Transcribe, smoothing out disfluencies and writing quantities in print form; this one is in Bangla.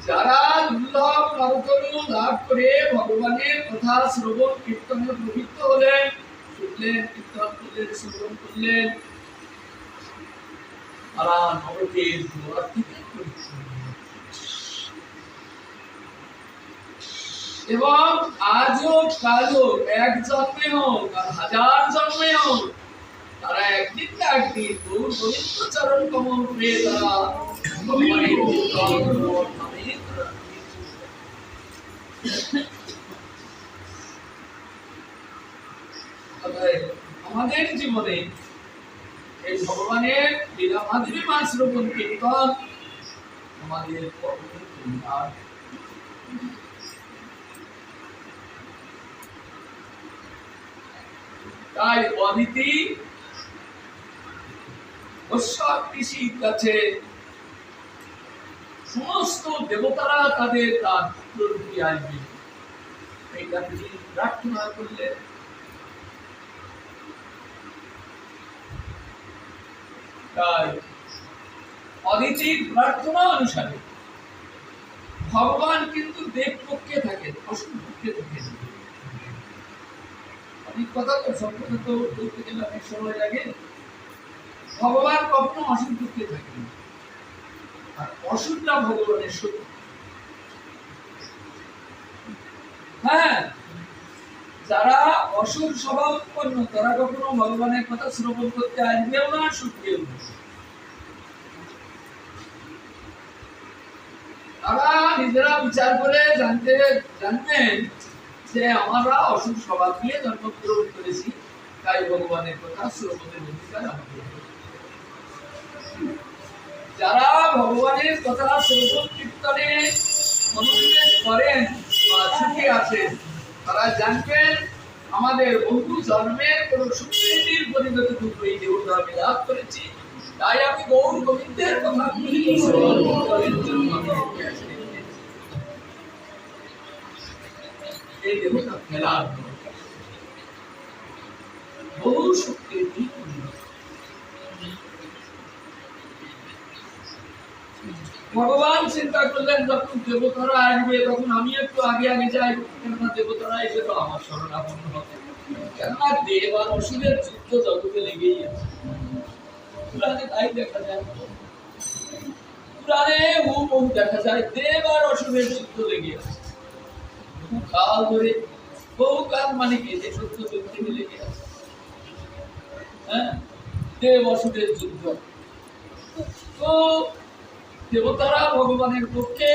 যারা দুর্লভ নবতনু লাভ করে ভগবানের কথা শ্রবণ কীর্তনে প্রবৃত্ত হলেন, শুনলেন, কীর্তন করলেন, শ্রবণ করলেন, তারা নরকের দুয়ার থেকে পরিত্রাণ এবং আজও কালও এক জন্মে হোক আর 1000 জন্মে হোক, তারা একদিন না একদিন গৌর গোবিন্দ চরণ কমল পেয়ে তারা ভগবানের কীর্তন আমাদের জীবনে এই ভগবানের লীলা মাধুরী মা শ্রবণ কীর্তন আমাদের কর্মের তাই অদিতি ঋষির কাছে সমস্ত দেবতারা তাদের তার পুত্ররূপে আসবে এইটা তিনি প্রার্থনা করলেন। তাই অদিতির প্রার্থনা অনুসারে ভগবান কিন্তু দেব পক্ষে থাকেন, অসুর পক্ষে থাকেন। অনেক কথা তো সম্পর্কে তো বলতে গেলে অনেক সময় লাগে। ভগবান কখনো অসুর পক্ষে থাকেন, আর অসুরটা ভগবানের শত্রু। হ্যাঁ, যারা অসুর স্বভাব উৎপন্ন তারা কখনো ভগবানের কথা শ্রবণ করতে আসবেও না, শুনবেও না। তারা নিজেরা বিচার করে জানবেন যে আমরা অসুর স্বভাব নিয়ে জন্মগ্রহণ করেছি, তাই ভগবানের কথা শ্রবণের অধিকার আমাদের। যারা ভগবানের কথা শ্রবণ কীর্তনে মনোনিবেশ করেন বা সুখী আছেন, তারা জানবেন আমাদের বহু জন্মের কোন সুকৃতির পরিণত রূপ এই দেহটা আমি লাভ করেছি, তাই আমি গৌর গোবিন্দের কথা শ্রবণ কীর্তনের জন্য এই দেহটা ফেলার বহু সুকৃতি। ভগবান চিন্তা করলেন যখন দেবতারা আসবে তখন আমি একটু আগে আগে যাই, কেননা দেবতারা এসে তো আমার শরণাপন্ন হবে। কেননা দেব আর অসুরের যুদ্ধ জগতে লেগেই আছে, পুরাণে তাই দেখা যায়। পুরাণে বহু দেখা যায় দেব আর অসুরের যুদ্ধ লেগে আছে কাল ধরে, বহু কাল মানে কি যে সত্য যুদ্ধে লেগে আছে। হ্যাঁ, দেব অসুরের যুদ্ধ। তো দেবতারা ভগবানের পক্ষে